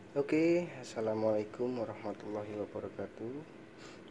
Assalamualaikum warahmatullahi wabarakatuh.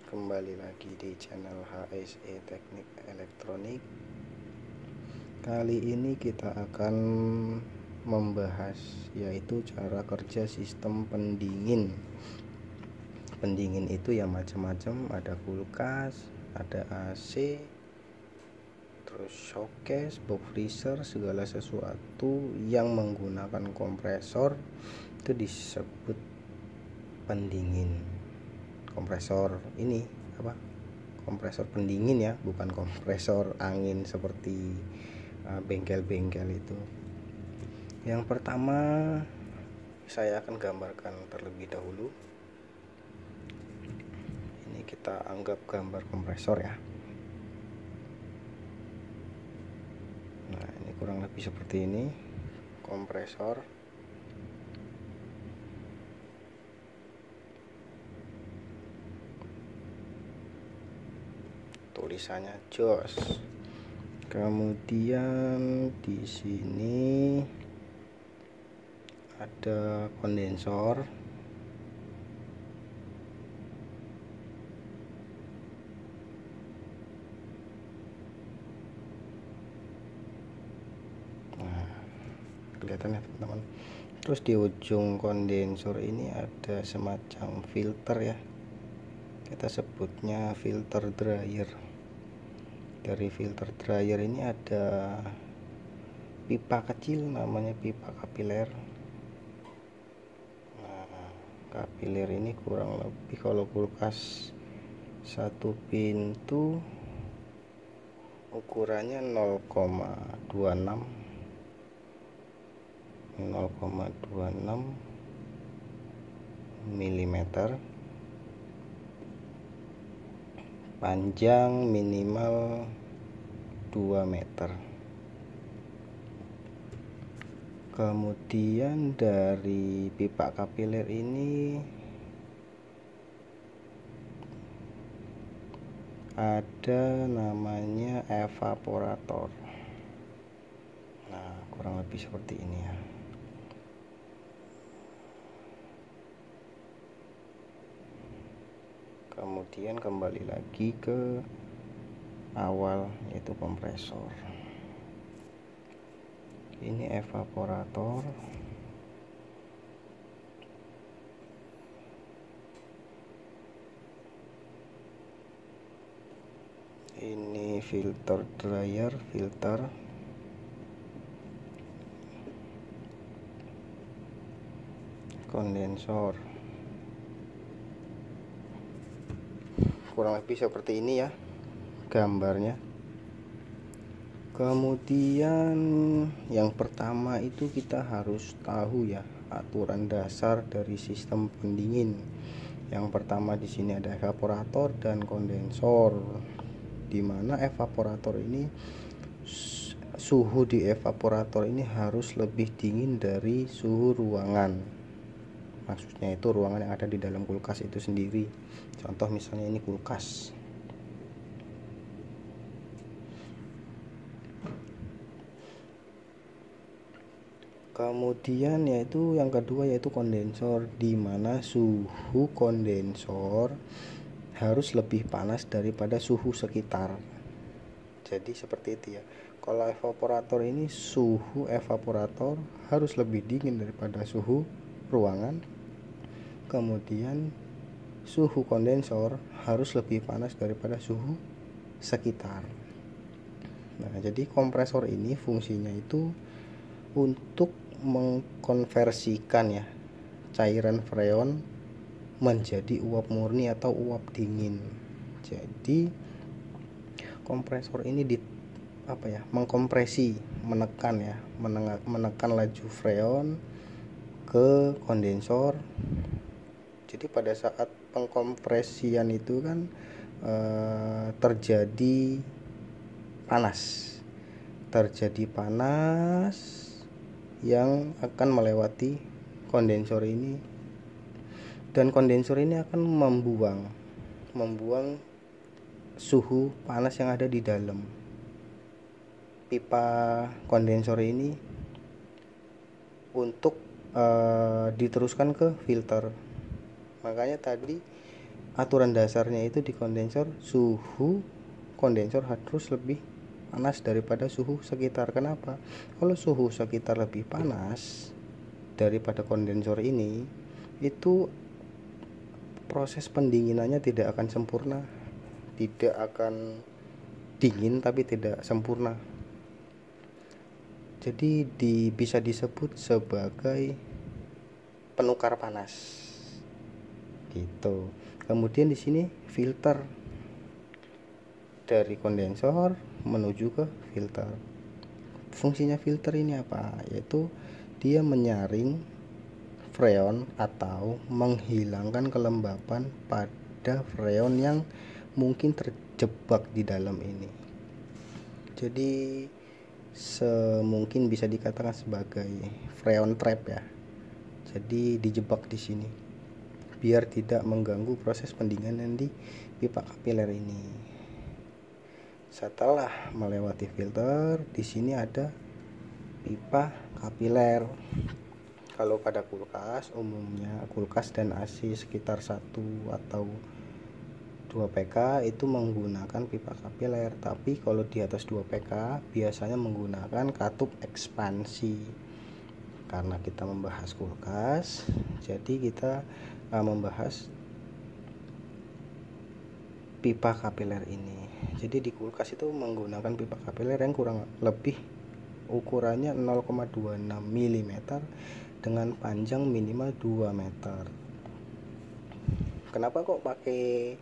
Kembali lagi di channel HSE Teknik Elektronik. Kali ini kita akan membahas yaitu cara kerja sistem pendingin. Pendingin itu ya macam-macam, ada kulkas, ada AC, terus showcase, box freezer, segala sesuatu yang menggunakan kompresor itu disebut pendingin. Kompresor ini kompresor pendingin ya, bukan kompresor angin seperti bengkel-bengkel itu. Yang pertama saya akan gambarkan terlebih dahulu. Ini kita anggap gambar kompresor ya. Nah, ini kurang lebih seperti ini kompresor. Tulisannya JOS. Kemudian di sini ada kondensor. Nah, kelihatan ya teman-teman. Terus di ujung kondensor ini ada semacam filter ya. Kita sebutnya filter dryer. Dari filter dryer ini ada pipa kecil namanya pipa kapiler. Nah, kapiler ini kurang lebih kalau kulkas satu pintu ukurannya 0,26 mm, panjang minimal 2 meter. Kemudian dari pipa kapiler ini ada namanya evaporator. Nah, kurang lebih seperti ini ya. Kemudian kembali lagi ke awal, yaitu kompresor. Ini evaporator. Ini filter dryer, filter. Kondensor. Kurang lebih seperti ini ya gambarnya. Kemudian yang pertama itu kita harus tahu ya aturan dasar dari sistem pendingin. Yang pertama di sini ada evaporator dan kondensor. Dimana evaporator ini suhu di evaporator ini harus lebih dingin dari suhu ruangan. Maksudnya itu ruangan yang ada di dalam kulkas itu sendiri. Contoh misalnya ini kulkas. Kemudian yaitu yang kedua yaitu kondensor, di mana suhu kondensor harus lebih panas daripada suhu sekitar. Jadi seperti itu ya. Kalau evaporator ini suhu evaporator harus lebih dingin daripada suhu ruangan. Kemudian suhu kondensor harus lebih panas daripada suhu sekitar. Nah, jadi kompresor ini fungsinya itu untuk mengkonversikan ya cairan freon menjadi uap murni atau uap dingin. Jadi kompresor ini mengkompresi, menekan laju freon ke kondensor. Jadi pada saat pengkompresian itu kan terjadi panas yang akan melewati kondensor ini, dan kondensor ini akan membuang suhu panas yang ada di dalam pipa kondensor ini untuk diteruskan ke filter. Makanya tadi aturan dasarnya itu di kondensor, suhu kondensor harus lebih panas daripada suhu sekitar. Kenapa? Kalau suhu sekitar lebih panas daripada kondensor ini, itu proses pendinginannya tidak akan sempurna, tidak akan dingin tapi tidak sempurna. Jadi bisa disebut sebagai penukar panas gitu. Kemudian di sini filter, dari kondensor menuju ke filter. Fungsinya filter ini apa? Yaitu dia menyaring freon atau menghilangkan kelembapan pada freon yang mungkin terjebak di dalam ini. Jadi semungkin bisa dikatakan sebagai freon trap ya. Jadi dijebak di sini biar tidak mengganggu proses pendinginan di pipa kapiler ini. Setelah melewati filter, di sini ada pipa kapiler. Kalau pada kulkas, umumnya kulkas dan AC sekitar 1 atau 2 PK itu menggunakan pipa kapiler. Tapi kalau di atas 2 PK biasanya menggunakan katup ekspansi. Karena kita membahas kulkas, jadi kita membahas pipa kapiler ini. Jadi di kulkas itu menggunakan pipa kapiler yang kurang lebih ukurannya 0,26 mm dengan panjang minimal 2 meter. Kenapa kok pakai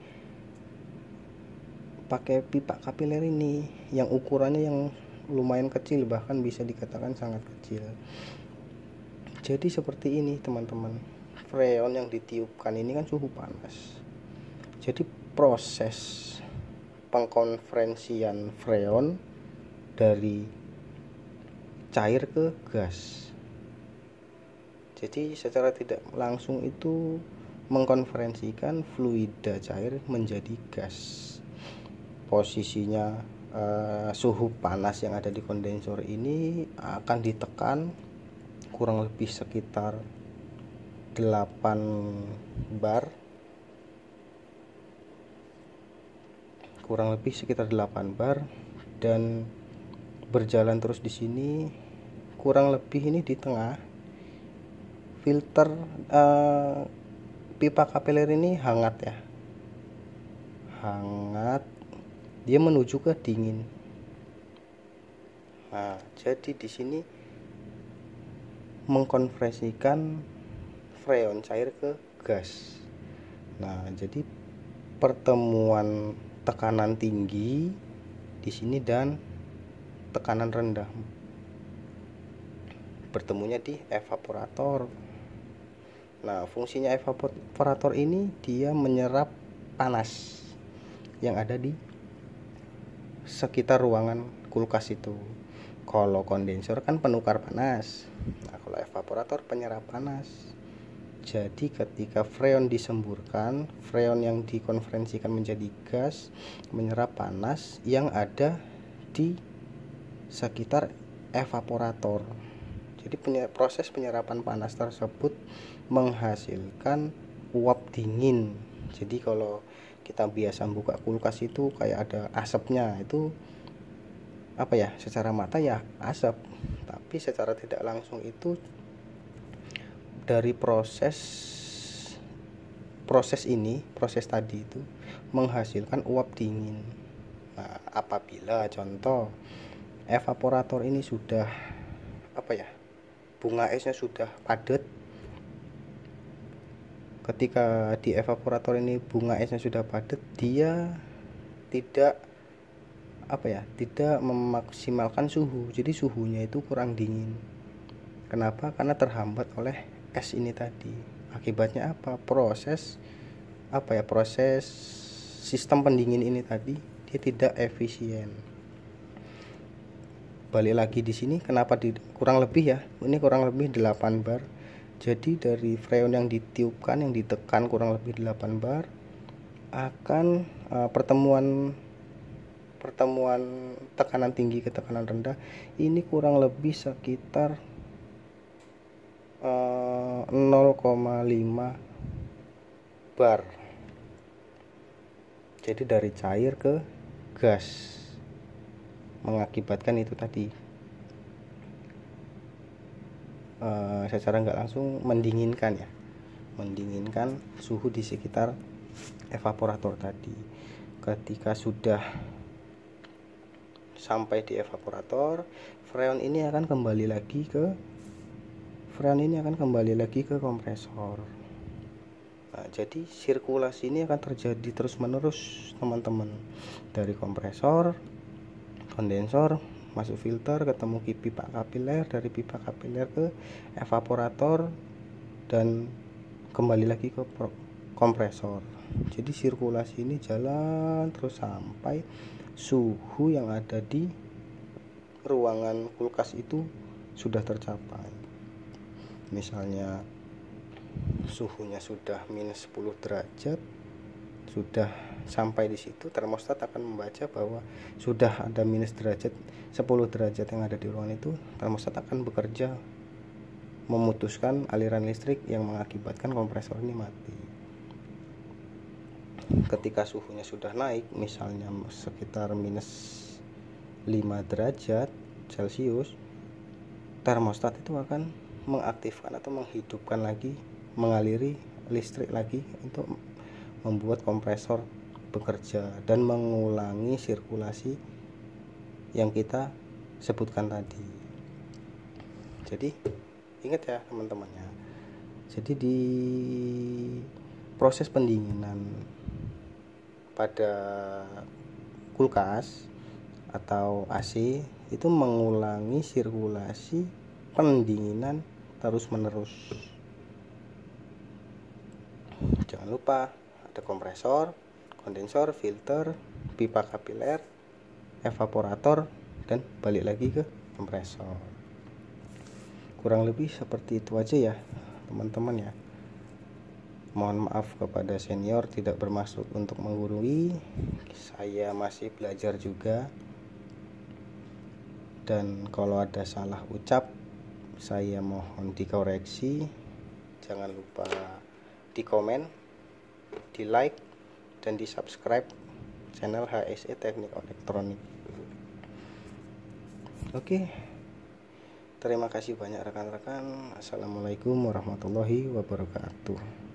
pipa kapiler ini yang ukurannya yang lumayan kecil, bahkan bisa dikatakan sangat kecil? Jadi seperti ini teman-teman. Freon yang ditiupkan ini kan suhu panas. Jadi proses pengkonferensian freon dari cair ke gas. Jadi secara tidak langsung itu mengkonferensikan fluida cair menjadi gas. Posisinya suhu panas yang ada di kondensor ini akan ditekan kurang lebih sekitar 8 bar, dan berjalan terus di sini kurang lebih ini di tengah filter pipa kapiler ini hangat ya, dia menuju ke dingin. Nah, jadi di sini mengkonversikan freon cair ke gas. Nah, jadi pertemuan tekanan tinggi di sini dan tekanan rendah bertemunya di evaporator. Nah, fungsinya evaporator ini dia menyerap panas yang ada di sekitar ruangan kulkas itu. Kalau kondensor kan penukar panas. Nah, kalau evaporator penyerap panas. Jadi ketika freon disemburkan, freon yang dikonferensikan menjadi gas menyerap panas yang ada di sekitar evaporator. Jadi proses penyerapan panas tersebut menghasilkan uap dingin. Jadi kalau kita biasa buka kulkas itu kayak ada asapnya, itu apa ya, secara mata ya asap, tapi secara tidak langsung itu dari proses tadi itu menghasilkan uap dingin. Nah, apabila contoh evaporator ini sudah bunga esnya sudah padat, ketika di evaporator ini bunga esnya sudah padat, dia tidak memaksimalkan suhu, jadi suhunya itu kurang dingin. Kenapa? Karena terhambat oleh es ini tadi. Akibatnya apa? Proses sistem pendingin ini tadi dia tidak efisien. Balik lagi di sini, kenapa kurang lebih ya? Ini kurang lebih 8 bar. Jadi dari freon yang ditiupkan, yang ditekan kurang lebih 8 bar, akan pertemuan tekanan tinggi ke tekanan rendah ini kurang lebih sekitar 0,5 bar. Jadi dari cair ke gas, mengakibatkan itu tadi secara nggak langsung mendinginkan suhu di sekitar evaporator tadi. Ketika sudah sampai di evaporator, freon ini akan kembali lagi ke kompresor. Nah, jadi sirkulasi ini akan terjadi terus menerus teman-teman, dari kompresor, kondensor, masuk filter, ketemu pipa kapiler, dari pipa kapiler ke evaporator, dan kembali lagi ke kompresor. Jadi sirkulasi ini jalan terus sampai suhu yang ada di ruangan kulkas itu sudah tercapai. Misalnya suhunya sudah minus 10 derajat, sudah sampai di situ, termostat akan membaca bahwa sudah ada minus 10 derajat yang ada di ruangan itu. Termostat akan bekerja memutuskan aliran listrik yang mengakibatkan kompresor ini mati. Ketika suhunya sudah naik, misalnya sekitar minus 5 derajat Celcius, termostat itu akan mengaktifkan atau menghidupkan lagi, mengaliri listrik lagi untuk membuat kompresor bekerja dan mengulangi sirkulasi yang kita sebutkan tadi. Jadi ingat ya teman-teman ya. Jadi di proses pendinginan pada kulkas atau AC itu mengulangi sirkulasi pendinginan terus menerus. Jangan lupa ada kompresor, kondensor, filter, pipa kapiler, evaporator, dan balik lagi ke kompresor. Kurang lebih seperti itu aja ya teman-teman ya. Mohon maaf kepada senior, tidak bermaksud untuk menggurui, saya masih belajar juga, dan kalau ada salah ucap saya mohon dikoreksi. Jangan lupa di komen, di like, dan di subscribe channel HSE Teknik Elektronik. Oke, terima kasih banyak rekan-rekan. Assalamualaikum warahmatullahi wabarakatuh.